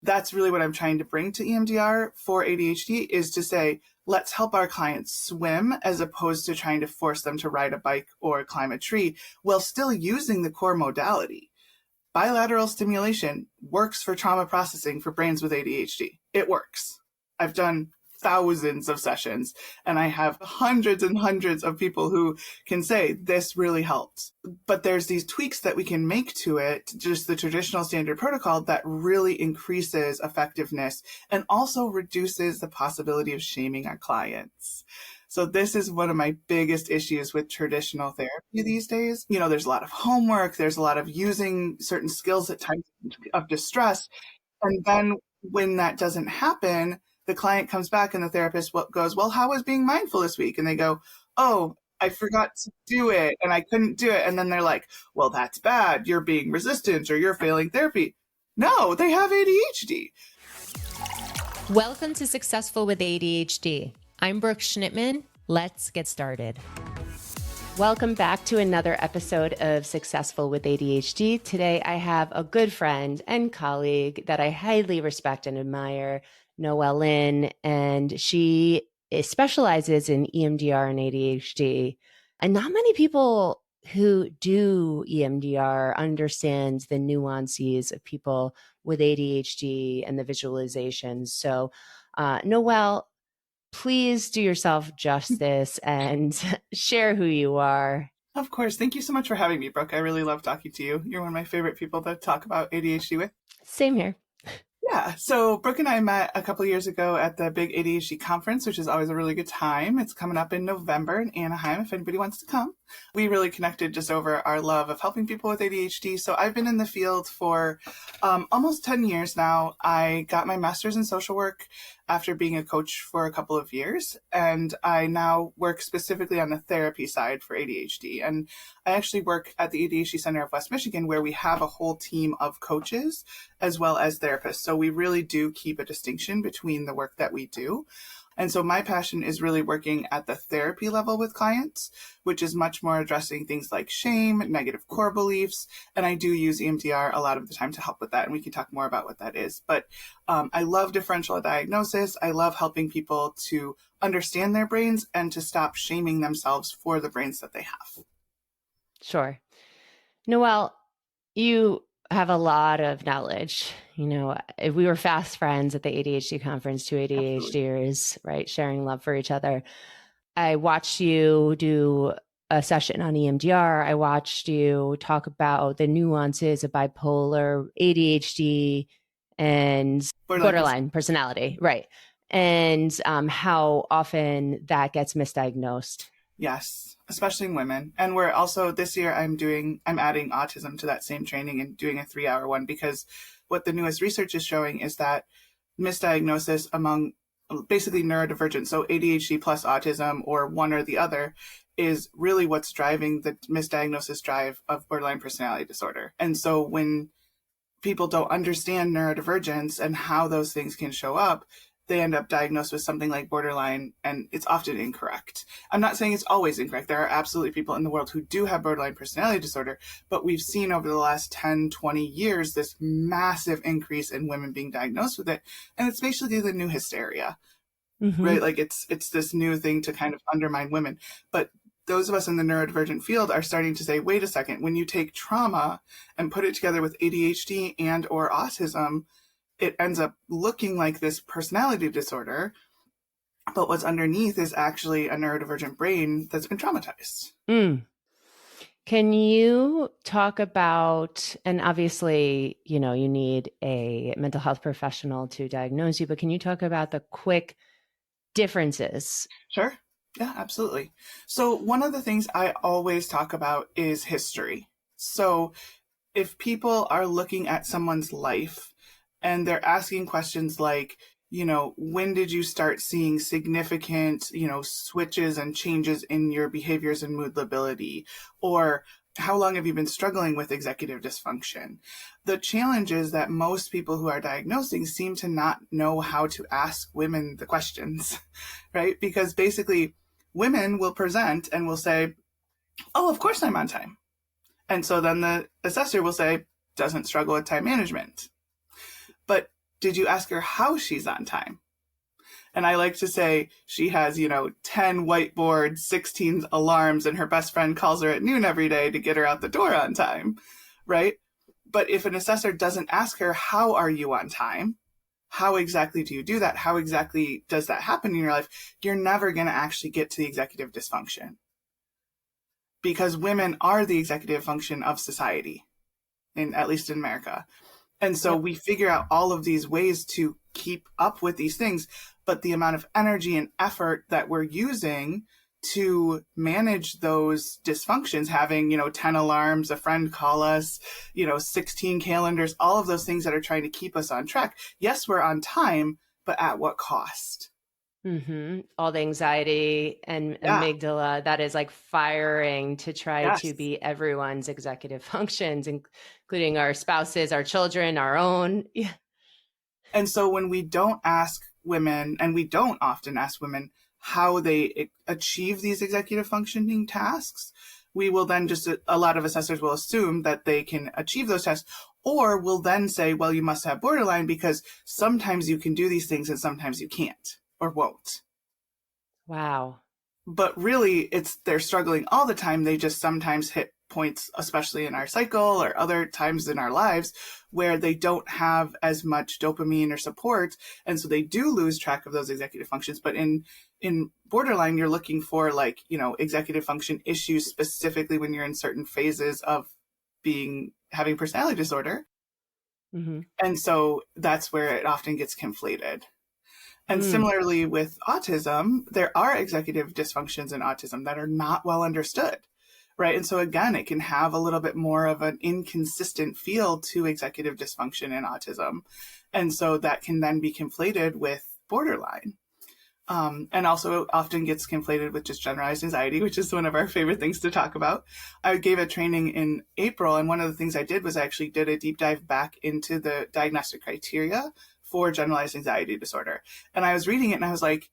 that's really what I'm trying to bring to EMDR for ADHD, is to say, let's help our clients swim as opposed to trying to force them to ride a bike or climb a tree while still using the core modality. Bilateral stimulation works for trauma processing for brains with ADHD. It works. I've done thousands of sessions and I have hundreds and hundreds of people who can say this really helped. But there's these tweaks that we can make to it, just the traditional standard protocol, that really increases effectiveness and also reduces the possibility of shaming our clients. So this is one of my biggest issues with traditional therapy these days. You know, there's a lot of homework, there's a lot of using certain skills at times of distress. And then when that doesn't happen, the client comes back and the therapist goes, well, how was being mindful this week? And they go, oh, I forgot to do it and I couldn't do it. And then they're like, well, that's bad. You're being resistant or you're failing therapy. No, they have ADHD. Welcome to Successful with ADHD. I'm Brooke Schnittman. Let's get started. Welcome back to another episode of Successful with ADHD. Today, I have a good friend and colleague that I highly respect and admire, Noelle Lynn, and she specializes in EMDR and ADHD. And not many people who do EMDR understand the nuances of people with ADHD and the visualizations. So, Noelle, please do yourself justice and share who you are. Of course. Thank you so much for having me, Brooke. I really love talking to you. You're one of my favorite people to talk about ADHD with. Same here. Yeah. So Brooke and I met a couple of years ago at the big ADHD conference, which is always a really good time. It's coming up in November in Anaheim if anybody wants to come. We really connected just over our love of helping people with ADHD. So I've been in the field for almost 10 years now. I got my master's in social work after being a coach for a couple of years. And I now work specifically on the therapy side for ADHD. And I actually work at the ADHD Center of West Michigan, where we have a whole team of coaches as well as therapists. So we really do keep a distinction between the work that we do. And so my passion is really working at the therapy level with clients, which is much more addressing things like shame, negative core beliefs. And I do use EMDR a lot of the time to help with that. And we can talk more about what that is. But I love differential diagnosis. I love helping people to understand their brains and to stop shaming themselves for the brains that they have. Sure. Noelle, you have a lot of knowledge. You know, if we were fast friends at the ADHD conference, two ADHDers, right, sharing love for each other. I watched you do a session on EMDR. I watched you talk about the nuances of bipolar, ADHD, and borderline personality, right? And how often that gets misdiagnosed. Yes, especially in women. And we're also, this year, I'm adding autism to that same training and doing a 3-hour one, because what the newest research is showing is that misdiagnosis among basically neurodivergent, so ADHD plus autism or one or the other, is really what's driving the misdiagnosis drive of borderline personality disorder. And so when people don't understand neurodivergence and how those things can show up, they end up diagnosed with something like borderline, and it's often incorrect. I'm not saying it's always incorrect. There are absolutely people in the world who do have borderline personality disorder, but we've seen over the last 10, 20 years, this massive increase in women being diagnosed with it. And it's basically the new hysteria, right? Like it's this new thing to kind of undermine women. But those of us in the neurodivergent field are starting to say, wait a second, when you take trauma and put it together with ADHD and or autism, it ends up looking like this personality disorder, but what's underneath is actually a neurodivergent brain that's been traumatized. Can you talk about, and obviously, you know, you need a mental health professional to diagnose you, but can you talk about the quick differences? Sure. Yeah, absolutely. So one of the things I always talk about is history. So if people are looking at someone's life, and they're asking questions like, you know, when did you start seeing significant, you know, switches and changes in your behaviors and mood lability? Or how long have you been struggling with executive dysfunction? The challenge is that most people who are diagnosing seem to not know how to ask women the questions, right? Because basically women will present and will say, oh, of course I'm on time. And so then the assessor will say, doesn't struggle with time management. But Did you ask her how she's on time? And I like to say she has, 10 whiteboards, 16 alarms, and her best friend calls her at noon every day to get her out the door on time, right? But if an assessor doesn't ask her, how are you on time? How exactly do you do that? How exactly does that happen in your life? You're never going to actually get to the executive dysfunction, because women are the executive function of society, at least in America. And so we figure out all of these ways to keep up with these things, but the amount of energy and effort that we're using to manage those dysfunctions, having, 10 alarms, a friend call us, 16 calendars, all of those things that are trying to keep us on track. Yes, we're on time, but at what cost? All the anxiety and amygdala that is like firing to try to be everyone's executive functions, including our spouses, our children, our own. Yeah. And so when we don't ask women, and we don't often ask women how they achieve these executive functioning tasks, we will then a lot of assessors will assume that they can achieve those tasks, or will then say, well, you must have borderline because sometimes you can do these things and sometimes you can't or won't. Wow. But really, they're struggling all the time. They just sometimes hit points, especially in our cycle or other times in our lives, where they don't have as much dopamine or support. And so they do lose track of those executive functions. But in borderline, you're looking for executive function issues specifically when you're in certain phases of having personality disorder. Mm-hmm. And so that's where it often gets conflated. And similarly with autism, there are executive dysfunctions in autism that are not well understood, right? And so again, it can have a little bit more of an inconsistent feel to executive dysfunction in autism. And so that can then be conflated with borderline. And also often gets conflated with just generalized anxiety, which is one of our favorite things to talk about. I gave a training in April, and one of the things I did was I actually did a deep dive back into the diagnostic criteria for generalized anxiety disorder. And I was reading it and I was like,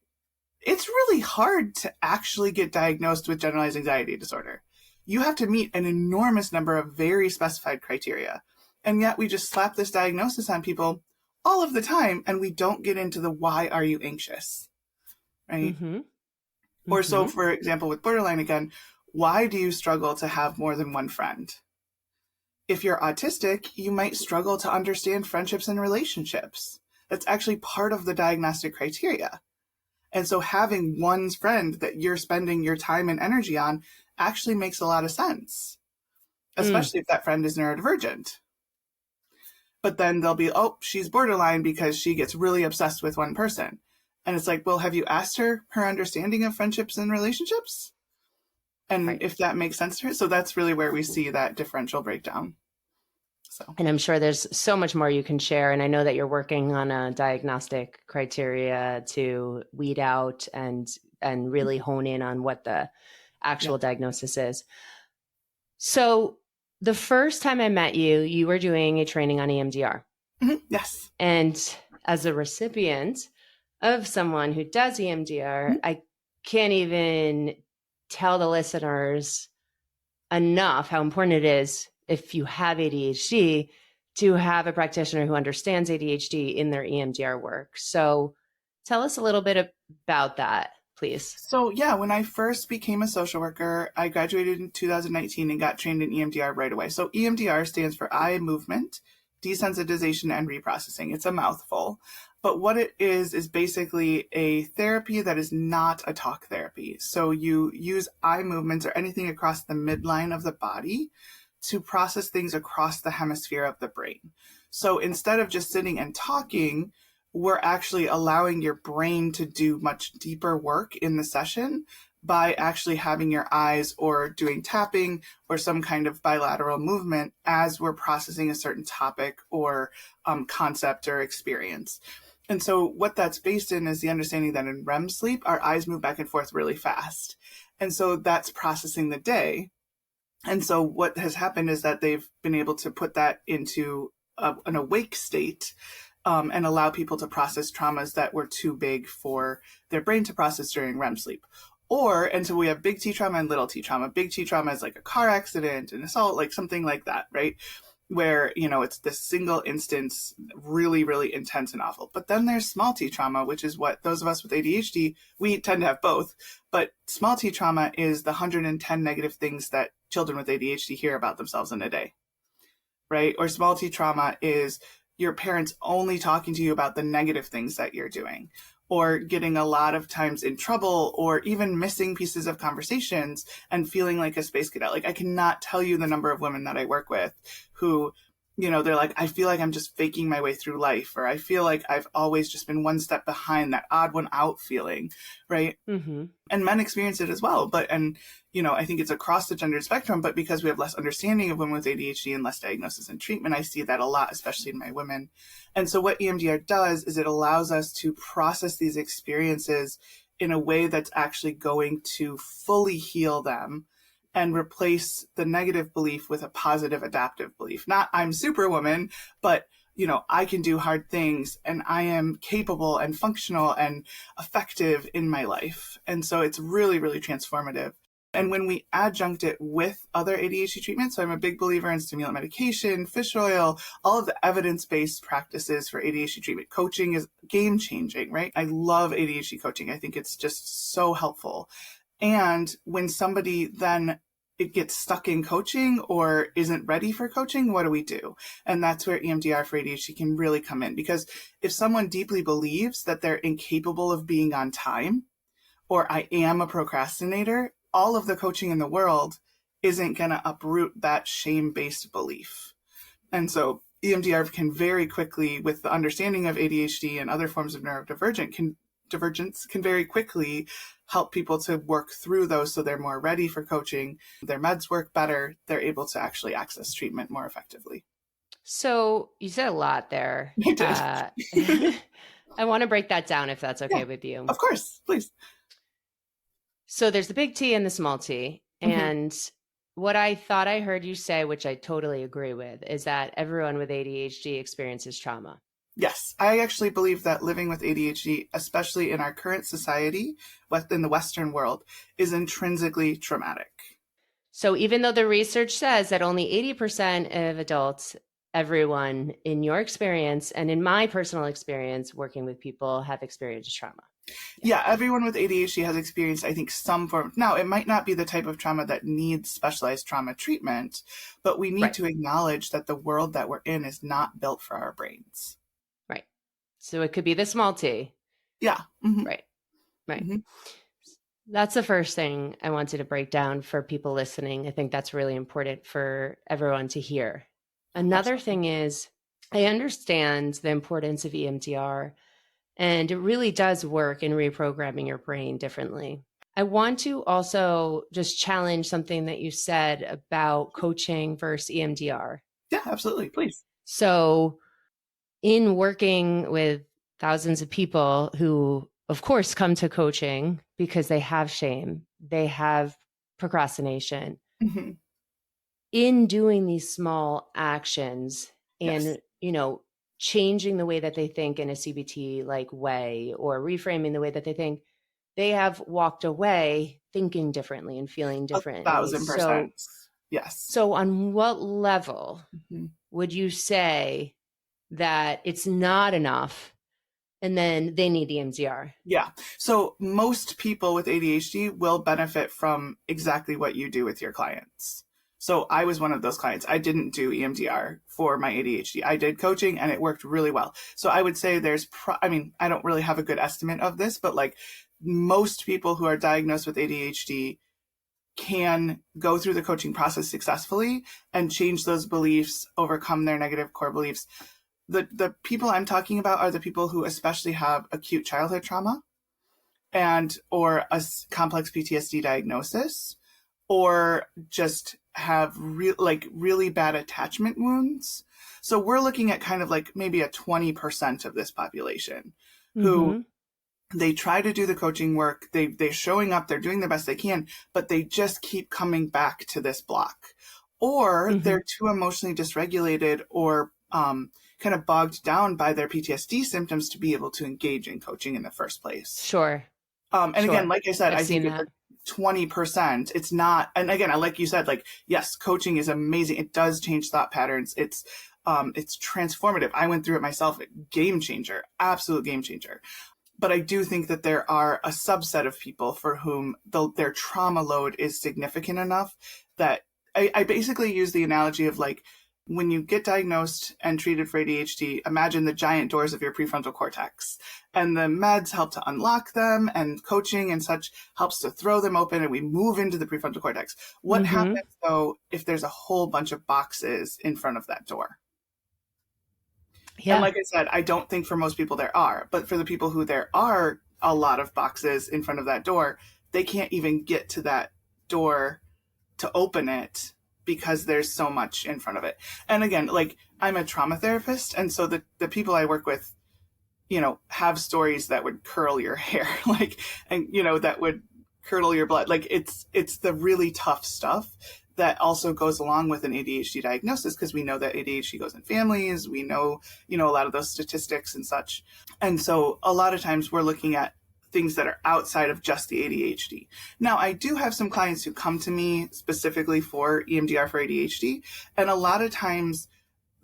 it's really hard to actually get diagnosed with generalized anxiety disorder. You have to meet an enormous number of very specified criteria. And yet we just slap this diagnosis on people all of the time, and we don't get into the why are you anxious, right? Mm-hmm. Or so, for example, with borderline again, why do you struggle to have more than one friend? If you're autistic, you might struggle to understand friendships and relationships. That's actually part of the diagnostic criteria. And so having one friend that you're spending your time and energy on actually makes a lot of sense, especially if that friend is neurodivergent. But then they'll be, oh, she's borderline because she gets really obsessed with one person. And it's like, well, have you asked her understanding of friendships and relationships? And if that makes sense to her. So that's really where we see that differential breakdown. So. And I'm sure there's so much more you can share. And I know that you're working on a diagnostic criteria to weed out and really hone in on what the actual diagnosis is. So the first time I met you, you were doing a training on EMDR. Mm-hmm. Yes. And as a recipient of someone who does EMDR, I can't even tell the listeners enough how important it is, if you have ADHD, to have a practitioner who understands ADHD in their EMDR work. So tell us a little bit about that, please. So when I first became a social worker, I graduated in 2019 and got trained in EMDR right away. So EMDR stands for eye movement, desensitization, and reprocessing. It's a mouthful. But what it is basically a therapy that is not a talk therapy. So you use eye movements or anything across the midline of the body to process things across the hemisphere of the brain. So instead of just sitting and talking, we're actually allowing your brain to do much deeper work in the session by actually having your eyes or doing tapping or some kind of bilateral movement as we're processing a certain topic or concept or experience. And so what that's based in is the understanding that in REM sleep, our eyes move back and forth really fast. And so that's processing the day. And so what has happened is that they've been able to put that into an awake state and allow people to process traumas that were too big for their brain to process during REM sleep. And so we have big T trauma and little T trauma. Big T trauma is like a car accident, an assault, like something like that, right? where, it's this single instance, really, really intense and awful. But then there's small t trauma, which is what those of us with ADHD, we tend to have both. But small t trauma is the 110 negative things that children with ADHD hear about themselves in a day, right? Or small t trauma is your parents only talking to you about the negative things that you're doing, or getting a lot of times in trouble, or even missing pieces of conversations and feeling like a space cadet. Like, I cannot tell you the number of women that I work with who, they're like, I feel like I'm just faking my way through life, or I feel like I've always just been one step behind, that odd one out feeling, right? Mm-hmm. And men experience it as well. I think it's across the gender spectrum, but because we have less understanding of women with ADHD and less diagnosis and treatment, I see that a lot, especially in my women. And so what EMDR does is it allows us to process these experiences in a way that's actually going to fully heal them and replace the negative belief with a positive adaptive belief. Not I'm Superwoman, but I can do hard things and I am capable and functional and effective in my life. And so it's really, really transformative. And when we adjunct it with other ADHD treatments, so I'm a big believer in stimulant medication, fish oil, all of the evidence-based practices for ADHD treatment. Coaching is game-changing, right? I love ADHD coaching. I think it's just so helpful. And when somebody then it gets stuck in coaching or isn't ready for coaching, what do we do? And that's where EMDR for ADHD can really come in. Because if someone deeply believes that they're incapable of being on time, or I am a procrastinator, all of the coaching in the world isn't going to uproot that shame-based belief. And so EMDR can very quickly, with the understanding of ADHD and other forms of neurodivergence, can very quickly help people to work through those so they're more ready for coaching. Their meds work better. They're able to actually access treatment more effectively. So you said a lot there. I did. I want to break that down if that's okay with you. Of course, please. So there's the big T and the small t. Mm-hmm. And what I thought I heard you say, which I totally agree with, is that everyone with ADHD experiences trauma. Yes, I actually believe that living with ADHD, especially in our current society, in the Western world, is intrinsically traumatic. So even though the research says that only 80% of adults, everyone in your experience and in my personal experience working with people, have experienced trauma. Yeah, everyone with ADHD has experienced, I think, some form. Now, it might not be the type of trauma that needs specialized trauma treatment, but we need to acknowledge that the world that we're in is not built for our brains. Right. So it could be the small t. Yeah. Mm-hmm. Right. Mm-hmm. That's the first thing I wanted to break down for people listening. I think that's really important for everyone to hear. Another thing is, I understand the importance of EMDR, and it really does work in reprogramming your brain differently. I want to also just challenge something that you said about coaching versus EMDR. Yeah, absolutely. Please. So in working with thousands of people who, of course, come to coaching because they have shame, they have procrastination, mm-hmm. in doing these small actions and, changing the way that they think in a CBT like way, or reframing the way that they think, they have walked away thinking differently and feeling differently. 1,000%. Yes. So on what level would you say that it's not enough and then they need EMDR? Yeah. So most people with ADHD will benefit from exactly what you do with your clients. So I was one of those clients. I didn't do EMDR for my ADHD. I did coaching and it worked really well. So I would say I don't really have a good estimate of this, but like most people who are diagnosed with ADHD can go through the coaching process successfully and change those beliefs, overcome their negative core beliefs. The people I'm talking about are the people who especially have acute childhood trauma or a complex PTSD diagnosis, or just have really bad attachment wounds. So we're looking at kind of like maybe a 20% of this population who they try to do the coaching work. They're showing up, they're doing the best they can, but they just keep coming back to this block, or they're too emotionally dysregulated or kind of bogged down by their PTSD symptoms to be able to engage in coaching in the first place. Sure. And again, like I said, I've I think seen it's that. 20%. It's not, and again, like you said, like, yes, coaching is amazing. It does change thought patterns. It's transformative. I went through it myself. Game changer, absolute game changer. But I do think that there are a subset of people for whom their trauma load is significant enough that I basically use the analogy of like, when you get diagnosed and treated for ADHD, imagine the giant doors of your prefrontal cortex, and the meds help to unlock them, and coaching and such helps to throw them open, and we move into the prefrontal cortex. What happens though if there's a whole bunch of boxes in front of that door? Yeah. And like I said, I don't think for most people there are, but for the people who there are a lot of boxes in front of that door, they can't even get to that door to open it because there's so much in front of it. And again, like, I'm a trauma therapist, and so the people I work with, you know, have stories that would curl your hair, like, and, you know, that would curdle your blood. Like, it's the really tough stuff that also goes along with an ADHD diagnosis, because we know that ADHD goes in families. We know, you know, a lot of those statistics and such. And so a lot of times we're looking at things that are outside of just the ADHD. Now, I do have some clients who come to me specifically for EMDR for ADHD. And a lot of times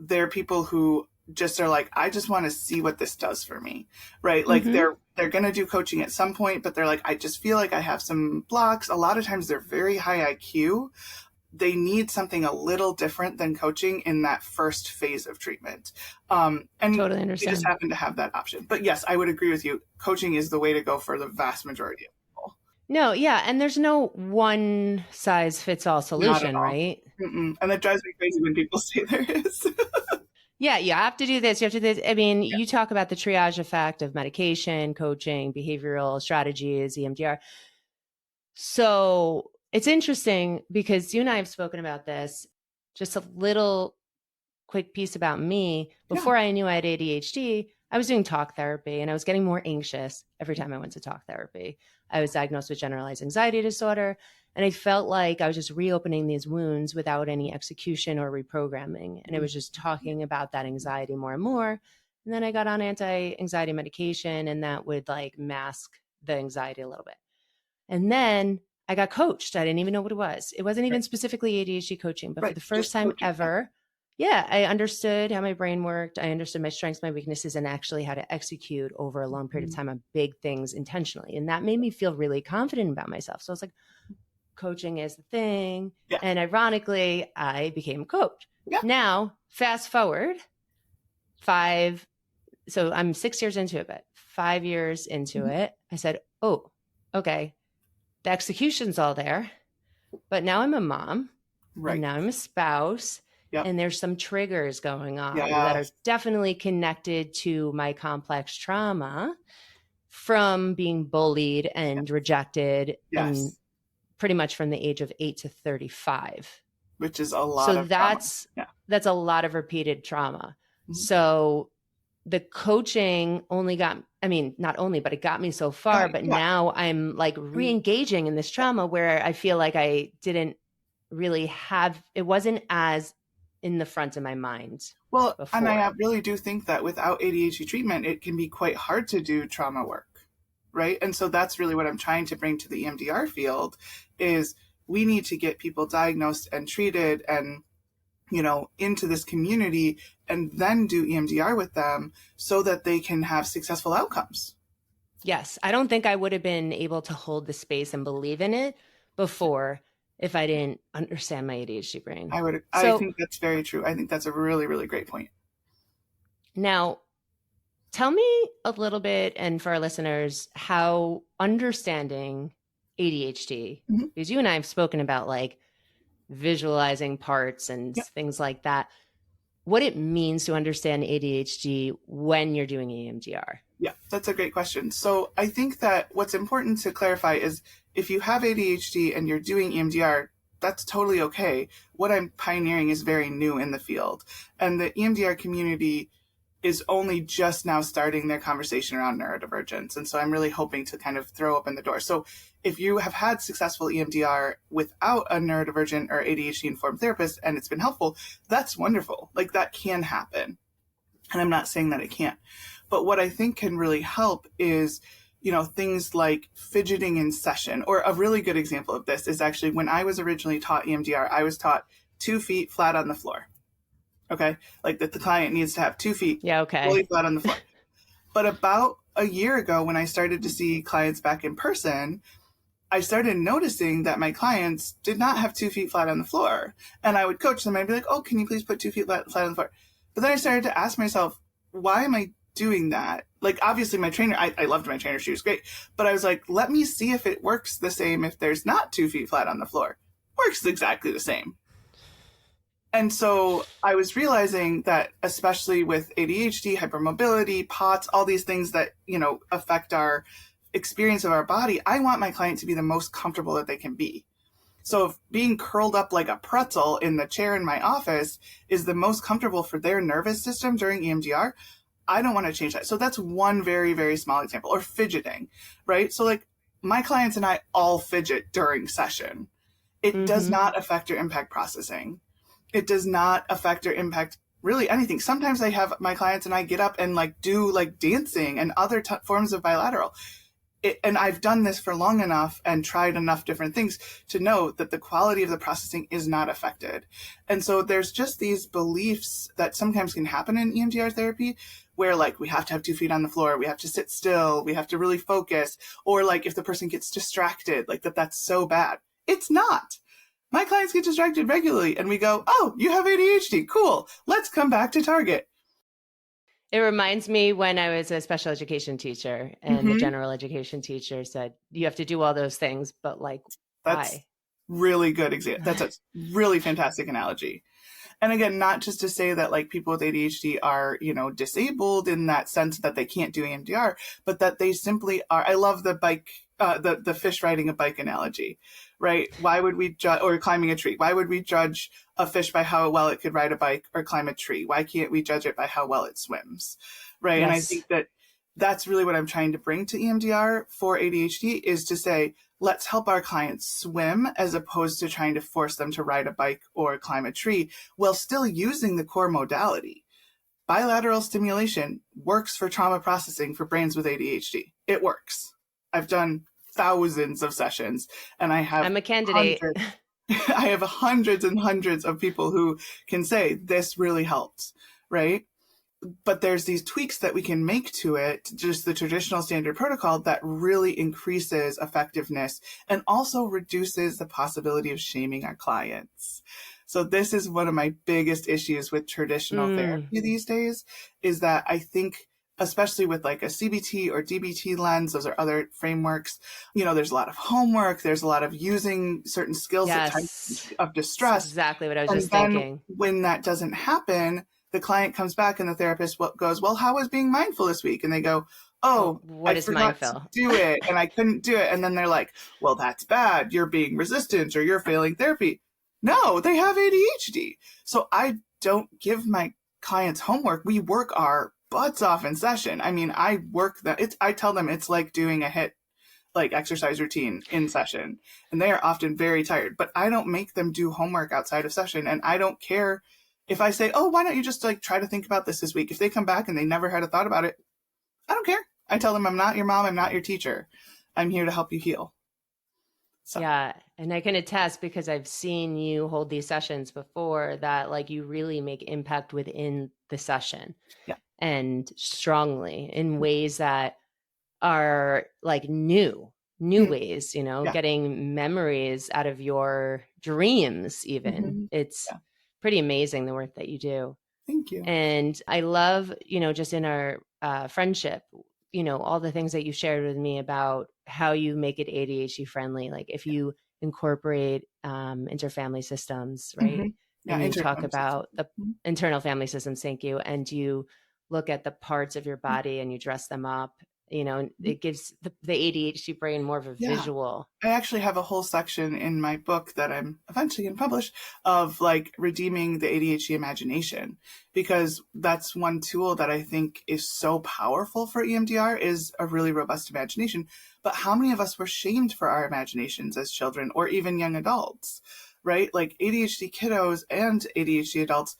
they're people who just are like, I just want to see what this does for me, right? Like, they're going to do coaching at some point, but they're like, I just feel like I have some blocks. A lot of times they're very high IQ. They need something a little different than coaching in that first phase of treatment. And Totally they understand. just happen to have that option. But yes, I would agree with you. Coaching is the way to go for the vast majority of people. No, yeah. And there's no one size fits all Not at solution, all. right? And that drives me crazy when people say there is. Yeah, you have to do this. You have to do this. I mean, you talk about the triage effect of medication, coaching, behavioral strategies, EMDR. So it's interesting because you and I have spoken about this. Just a little quick piece about me. Before I knew I had ADHD, I was doing talk therapy, and I was getting more anxious every time I went to talk therapy. I was diagnosed with generalized anxiety disorder, and I felt like I was just reopening these wounds without any execution or reprogramming. And it was just talking about that anxiety more and more. And then I got on anti-anxiety medication, and that would like mask the anxiety a little bit. And then I got coached. I didn't even know what it was. It wasn't even specifically ADHD coaching, but for the first time ever, I understood how my brain worked. I understood my strengths, my weaknesses, and actually how to execute over a long period of time on big things intentionally. And that made me feel really confident about myself. So I was like, coaching is the thing. Yeah. And ironically, I became a coach. Yeah. Now, fast forward so I'm 6 years into it, but 5 years into it, I said, oh, okay, the execution's all there, but now I'm a mom, and now I'm a spouse, and there's some triggers going on that are definitely connected to my complex trauma from being bullied and rejected, and pretty much from the age of 8 to 35, which is a lot of that's a lot of repeated trauma. So the coaching but it got me so far, but now I'm like re-engaging in this trauma where I feel like I didn't really it wasn't as in the front of my mind. Well, before. And I really do think that without ADHD treatment, it can be quite hard to do trauma work, right? And so that's really what I'm trying to bring to the EMDR field is we need to get people diagnosed and treated and, you know, into this community and then do EMDR with them so that they can have successful outcomes. Yes. I don't think I would have been able to hold the space and believe in it before if I didn't understand my ADHD brain. I think that's very true. I think that's a really, really great point. Now, tell me a little bit, and for our listeners, how understanding ADHD, because you and I have spoken about like visualizing parts and things like that, what it means to understand ADHD when you're doing EMDR. Yeah, that's a great question. So I think that what's important to clarify is if you have ADHD and you're doing EMDR, that's totally okay. What I'm pioneering is very new in the field. And the EMDR community is only just now starting their conversation around neurodivergence. And so I'm really hoping to kind of throw open the door. So if you have had successful EMDR without a neurodivergent or ADHD informed therapist and it's been helpful, that's wonderful. Like that can happen. And I'm not saying that it can't. But what I think can really help is, things like fidgeting in session. Or a really good example of this is actually when I was originally taught EMDR, I was taught 2 feet flat on the floor. Okay. Like that the client needs to have 2 feet fully flat on the floor. But about a year ago, when I started to see clients back in person, I started noticing that my clients did not have 2 feet flat on the floor. And I would coach them. I'd be like, oh, can you please put 2 feet flat on the floor? But then I started to ask myself, why am I doing that? Like, obviously my trainer, I loved my trainer. She was great. But I was like, let me see if it works the same if there's not 2 feet flat on the floor. Works exactly the same. And so I was realizing that, especially with ADHD, hypermobility, POTS, all these things that, affect our experience of our body, I want my client to be the most comfortable that they can be. So if being curled up like a pretzel in the chair in my office is the most comfortable for their nervous system during EMDR, I don't want to change that. So that's one very, very small example. Or fidgeting, right? So like my clients and I all fidget during session. It does not affect your impact processing. It does not affect or impact really anything. Sometimes I have my clients and I get up and do dancing and other forms of bilateral. And I've done this for long enough and tried enough different things to know that the quality of the processing is not affected. And so there's just these beliefs that sometimes can happen in EMDR therapy where we have to have 2 feet on the floor, we have to sit still, we have to really focus, or if the person gets distracted, that's so bad. It's not. My clients get distracted regularly and we go, oh, you have ADHD. Cool. Let's come back to target. It reminds me when I was a special education teacher and the general education teacher said, you have to do all those things, but that's why? Really good example. That's a really fantastic analogy. And again, not just to say that people with ADHD are, disabled in that sense that they can't do EMDR, but that they simply are. I love the bike, the fish riding a bike analogy, right? Why would we judge, or climbing a tree? Why would we judge a fish by how well it could ride a bike or climb a tree? Why can't we judge it by how well it swims? Right. Yes. And I think that that's really what I'm trying to bring to EMDR for ADHD is to say, let's help our clients swim as opposed to trying to force them to ride a bike or climb a tree while still using the core modality. Bilateral stimulation works for trauma processing for brains with ADHD. It works. I've done thousands of sessions and I'm a candidate. I have hundreds and hundreds of people who can say this really helped, right? But there's these tweaks that we can make to it, just the traditional standard protocol that really increases effectiveness and also reduces the possibility of shaming our clients. So this is one of my biggest issues with traditional therapy these days is that I think, especially with a CBT or DBT lens, those are other frameworks, there's a lot of homework, there's a lot of using certain skills at times of distress. That's exactly what I was just thinking. When that doesn't happen, the client comes back and the therapist goes, well, how was being mindful this week? And they go, oh, what I is forgot mindful? to do it and I couldn't do it. And then they're like, well, that's bad. You're being resistant or you're failing therapy. No, they have ADHD. So I don't give my clients homework. We work our butts off in session. I mean, I tell them it's like doing a HIIT exercise routine in session, and they are often very tired, but I don't make them do homework outside of session. And I don't care if I say, oh, why don't you just try to think about this week? If they come back and they never had a thought about it, I don't care. I tell them, I'm not your mom. I'm not your teacher. I'm here to help you heal. So. Yeah. And I can attest because I've seen you hold these sessions before that you really make impact within the session. Yeah. And strongly in ways that are new ways, getting memories out of your dreams even. It's pretty amazing the work that you do. Thank you. And I love, just in our friendship, all the things that you shared with me about how you make it ADHD friendly. If you incorporate interfamily systems, right? And you talk about the internal family systems, thank you. And you look at the parts of your body and you dress them up, and it gives the ADHD brain more of a visual. I actually have a whole section in my book that I'm eventually going to publish of redeeming the ADHD imagination, because that's one tool that I think is so powerful for EMDR is a really robust imagination. But how many of us were shamed for our imaginations as children or even young adults, right? ADHD kiddos and ADHD adults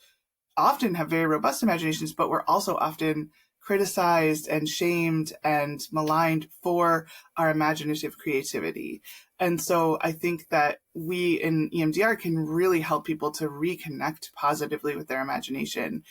often have very robust imaginations, but we're also often criticized and shamed and maligned for our imaginative creativity. And so I think that we in EMDR can really help people to reconnect positively with their imagination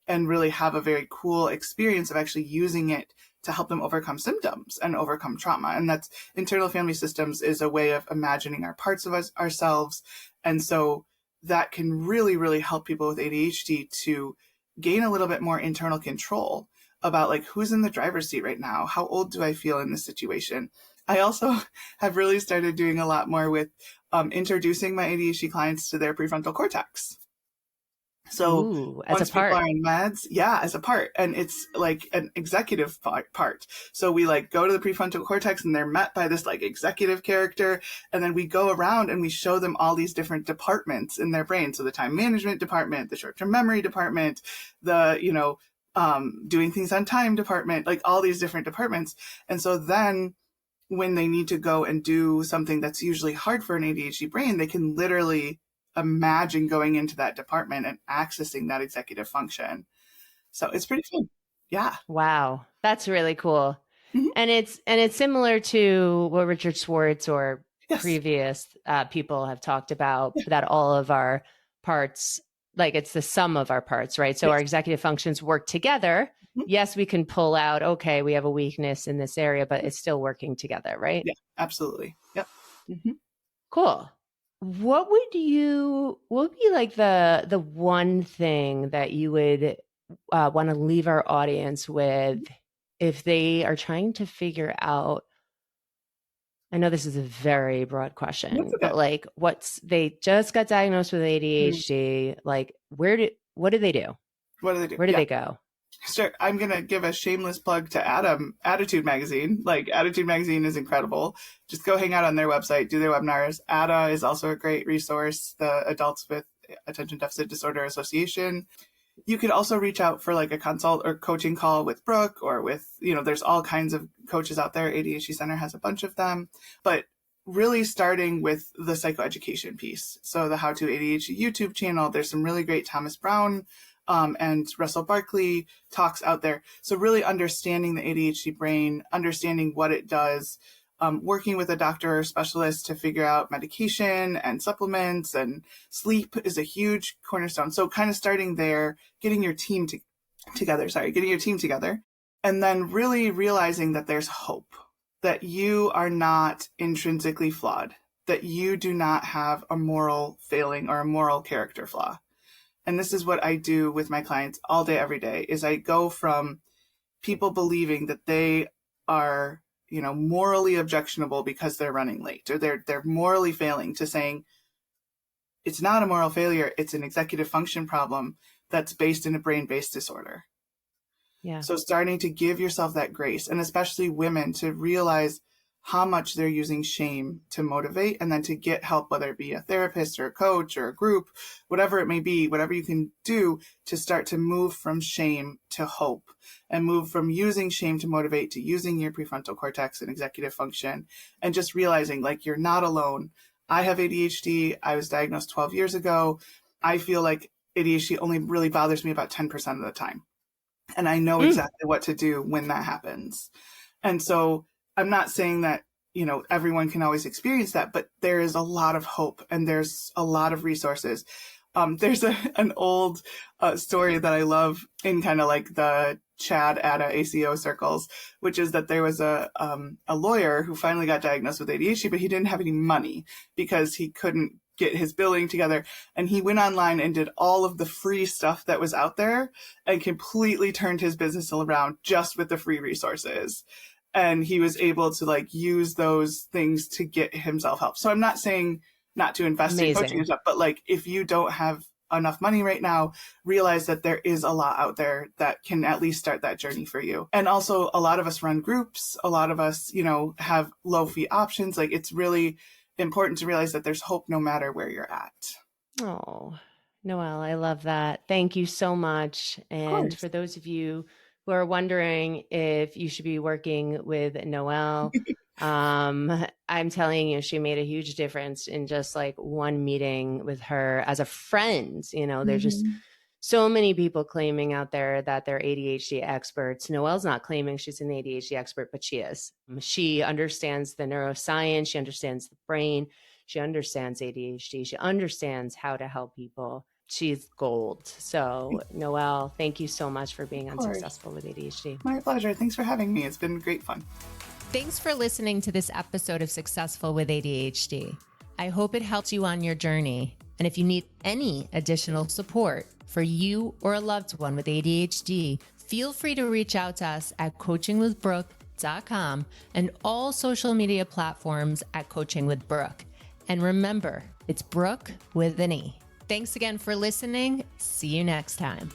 and really have a very cool experience of actually using it to help them overcome symptoms and overcome trauma. And that's internal family systems is a way of imagining our parts of ourselves. And so that can really, really help people with ADHD to gain a little bit more internal control about like who's in the driver's seat right now. How old do I feel in this situation? I also have really started doing a lot more with introducing my ADHD clients to their prefrontal cortex. So Ooh, as a once people part. are in meds, yeah, as a part. And it's like an executive part. So we like go to the prefrontal cortex and they're met by this like executive character. And then we go around and we show them all these different departments in their brain. So the time management department, the short-term memory department, the, doing things on time department, like all these different departments. And so then when they need to go and do something that's usually hard for an ADHD brain, they can literally imagine going into that department and accessing that executive function. So it's pretty fun. Yeah. Wow. That's really cool. Mhm. And it's similar to what Richard Schwartz or Yes. previous people have talked about, Yeah. that all of our parts, like it's the sum of our parts, right? So Yes. our executive functions work together. Mhm. Yes, we can pull out, okay, we have a weakness in this area, but it's still working together, right? Yeah, absolutely. Yep. Mm-hmm. Cool. What would be like the one thing that you would want to leave our audience with if they are trying to figure out? I know this is a very broad That's question, okay. but like they just got diagnosed with Mhm. ADHD, like what do they do? What do they do? Where do Yeah. they go? Sure. I'm going to give a shameless plug to Attitude Magazine. Like, Attitude Magazine is incredible. Just go hang out on their website, do their webinars. ADA is also a great resource, the Adults with Attention Deficit Disorder Association. You could also reach out for like a consult or coaching call with Brooke or with, there's all kinds of coaches out there. ADHD Center has a bunch of them. But really starting with the psychoeducation piece. So the How to ADHD YouTube channel, there's some really great Thomas Brown and Russell Barkley talks out there. So really understanding the ADHD brain, understanding what it does, working with a doctor or specialist to figure out medication and supplements and sleep is a huge cornerstone. So kind of starting there, getting your team together, and then really realizing that there's hope, that you are not intrinsically flawed, that you do not have a moral failing or a moral character flaw. And this is what I do with my clients all day, every day, is I go from people believing that they are, morally objectionable because they're running late or they're morally failing, to saying it's not a moral failure. It's an executive function problem that's based in a brain-based disorder. Yeah. So starting to give yourself that grace, and especially women, to realize how much they're using shame to motivate, and then to get help, whether it be a therapist or a coach or a group, whatever it may be, whatever you can do to start to move from shame to hope, and move from using shame to motivate to using your prefrontal cortex and executive function, and just realizing like you're not alone. I have ADHD. I was diagnosed 12 years ago. I feel like ADHD only really bothers me about 10% of the time. And I know exactly what to do when that happens. And so I'm not saying that, everyone can always experience that, but there is a lot of hope and there's a lot of resources. There's an old story that I love in kind of like the Chad ADA ACO circles, which is that there was a lawyer who finally got diagnosed with ADHD, but he didn't have any money because he couldn't get his billing together. And he went online and did all of the free stuff that was out there and completely turned his business around just with the free resources. And he was able to like use those things to get himself help. So I'm not saying not to invest in coaching and stuff, but like if you don't have enough money right now, realize that there is a lot out there that can at least start that journey for you. And also a lot of us run groups, a lot of us, have low fee options. Like it's really important to realize that there's hope no matter where you're at. Oh, Noelle, I love that. Thank you so much. And for those of you who are wondering if you should be working with Noelle, I'm telling you, she made a huge difference in just like one meeting with her as a friend. There's just so many people claiming out there that they're ADHD experts. Noelle's not claiming she's an ADHD expert, but she is. She understands the neuroscience. She understands the brain. She understands ADHD. She understands how to help people. She's gold. So, Noelle, thank you so much for being on Successful with ADHD. My pleasure. Thanks for having me. It's been great fun. Thanks for listening to this episode of Successful with ADHD. I hope it helped you on your journey. And if you need any additional support for you or a loved one with ADHD, feel free to reach out to us at coachingwithbrooke.com and all social media platforms at Coaching with Brooke. And remember, it's Brooke with an E. Thanks again for listening. See you next time.